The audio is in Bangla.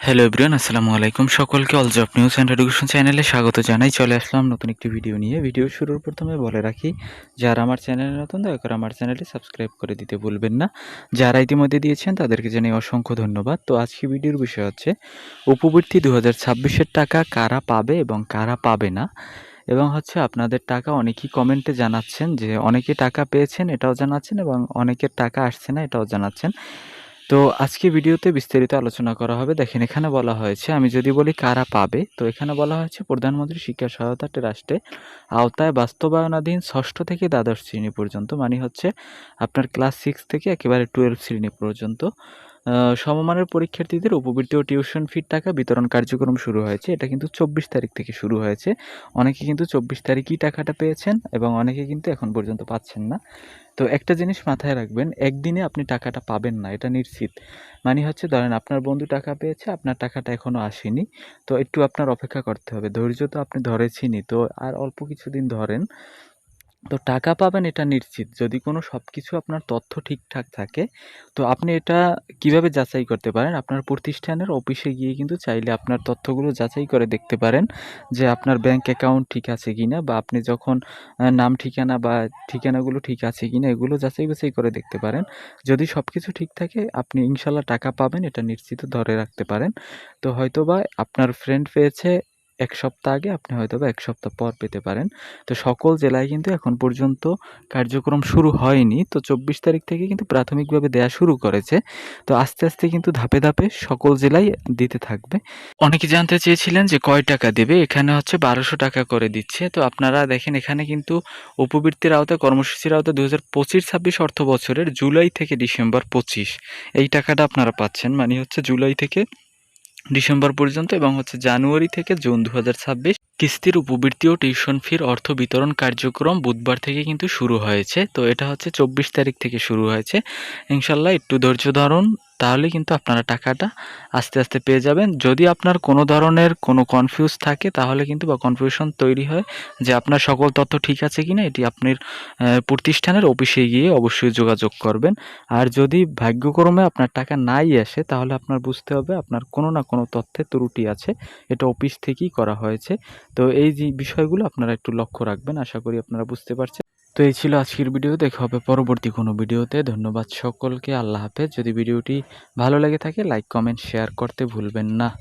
হ্যালো এভরিওয়ান, আসসালামু আলাইকুম। সকলকে all job news and education চ্যানেলে স্বাগত জানাই। চলে আসলাম নতুন একটি ভিডিও নিয়ে। ভিডিও শুরুর প্রথমে বলে রাখি, যারা আমার চ্যানেলে নতুন দয়া করে আমার চ্যানেলটি সাবস্ক্রাইব করে দিতে ভুলবেন না। যারা ইতিমধ্যে দিয়েছেন তাদেরকে জানাই অসংখ্য ধন্যবাদ। তো আজকে ভিডিওর বিষয় হচ্ছে উপবৃত্তি 2026-এর টাকা কারা পাবে এবং কারা পাবে না, এবং হচ্ছে আপনাদের টাকা অনেকেই কমেন্টে জানাচ্ছেন যে অনেকে টাকা পেয়েছেন এটাও জানাচ্ছেন এবং অনেকের টাকা আসছে না এটাও জানাচ্ছেন। তো আজকে ভিডিওতে বিস্তারিত আলোচনা করা হবে। দেখেন, এখানে বলা হয়েছে, আমি যদি বলি কারা পাবে, তো এখানে বলা হয়েছে প্রধানমন্ত্রী শিক্ষা সহায়তা ট্রাস্টে আওতায় বাস্তবায়নাধীন ষষ্ঠ থেকে দ্বাদশ শ্রেণী পর্যন্ত, মানে হচ্ছে আপনার ক্লাস 6 থেকে একেবারে 12 শ্রেণী পর্যন্ত সমমানের পরীক্ষার্থীদের উপবৃত্তি ও টিউশন ফির টাকা বিতরণ কার্যক্রম শুরু হয়েছে। এটা কিন্তু 24 তারিখ থেকে শুরু হয়েছে। অনেকে কিন্তু 24 তারিখই টাকাটা পেয়েছেন এবং অনেকে কিন্তু এখন পর্যন্ত পাচ্ছেন না। তো একটা জিনিস মাথায় রাখবেন, একদিনে আপনি টাকাটা পাবেন না, এটা নিশ্চিত। মানে হচ্ছে, ধরেন আপনার বন্ধু টাকা পেয়েছে, আপনার টাকাটা এখনো আসেনি। তো একটু আপনার অপেক্ষা করতে হবে। ধৈর্য তো আপনি ধরেছেনই, তো আর অল্প কিছুদিন ধরেন। তো টাকা পাবেন এটা নিশ্চিত, যদি কোনো সবকিছু আপনার তথ্য ঠিকঠাক থাকে। তো আপনি এটা কিভাবে যাচাই করতে পারেন? আপনার প্রতিষ্ঠানের অফিসে গিয়ে কিন্তু চাইলে আপনার তথ্যগুলো যাচাই করে দেখতে পারেন যে আপনার ব্যাংক অ্যাকাউন্ট ঠিক আছে কিনা, বা আপনি যখন নাম ঠিকানা বা ঠিকানাগুলো ঠিক আছে কিনা এগুলো যাচাই বাছাই করে দেখতে পারেন। যদি সবকিছু ঠিক থাকে আপনি ইনশাল্লাহ টাকা পাবেন, এটা নিশ্চিত ধরে রাখতে পারেন। তো হয়তোবা আপনার ফ্রেন্ড পেয়েছে ১ সপ্তাহ আগে, আপনি হয়তোবা ১ সপ্তাহ পর পেতে পারেন। তো সকল জেলায় কিন্তু এখন পর্যন্ত কার্যক্রম শুরু হয়নি। তো ২৪ তারিখ থেকে কিন্তু প্রাথমিকভাবে দেয়া শুরু করেছে। তো আস্তে, আস্তে কিন্তু ধাপে, ধাপে সকল জেলায় দিতে থাকবে। অনেকে জানতে চেয়েছিলেন যে কয় টাকা দেবে? এখানে হচ্ছে ১২০০ টাকা করে দিচ্ছে। তো আপনারা দেখেন, এখানে কিন্তু উপবৃত্তির আওতায় কর্মসূচির আওতায় ২০২৫-২৬ অর্থ বছরের জুলাই থেকে ডিসেম্বর ২৫ এই টাকাটা আপনারা পাচ্ছেন। মানে হচ্ছে জুলাই থেকে ডিসেম্বর পর্যন্ত, এবং হচ্ছে জানুয়ারি থেকে জুন ২০২৬ কিস্তির উপবৃত্তি ও টিউশন ফির অর্থ বিতরণ কার্যক্রম বুধবার থেকে কিন্তু শুরু হয়েছে। তো এটা হচ্ছে ২৪ তারিখ থেকে শুরু হয়েছে। ইনশাল্লাহ একটু ধৈর্য ধরুন, তাহলে কিন্তু আপনারা টাকাটা আস্তে আস্তে পেয়ে যাবেন। যদি আপনার কোনো ধরনের কোনো কনফিউজ থাকে তাহলে কিন্তু, বা কনফিউশন তৈরি হয় যে আপনার সকল তথ্য ঠিক আছে কিনা, এটি আপনার প্রতিষ্ঠানের অফিসে গিয়ে অবশ্যই যোগাযোগ করবেন। আর যদি ভাগ্যক্রমে আপনার টাকা নাই আসে, তাহলে আপনার বুঝতে হবে আপনার কোনো না কোনো তথ্যে ত্রুটি আছে। এটা অফিস থেকেই করা হয়েছে। তো এই যে বিষয়গুলো আপনারা একটু লক্ষ্য রাখবেন। আশা করি আপনারা বুঝতে পারছেন। তো এই ছিল আজকের ভিডিও। দেখা হবে পরবর্তী কোনো ভিডিওতে। ধন্যবাদ সকলকে। আল্লাহ হাফেজ। যদি ভিডিওটি ভালো লেগে থাকে লাইক, কমেন্ট, শেয়ার করতে ভুলবেন না।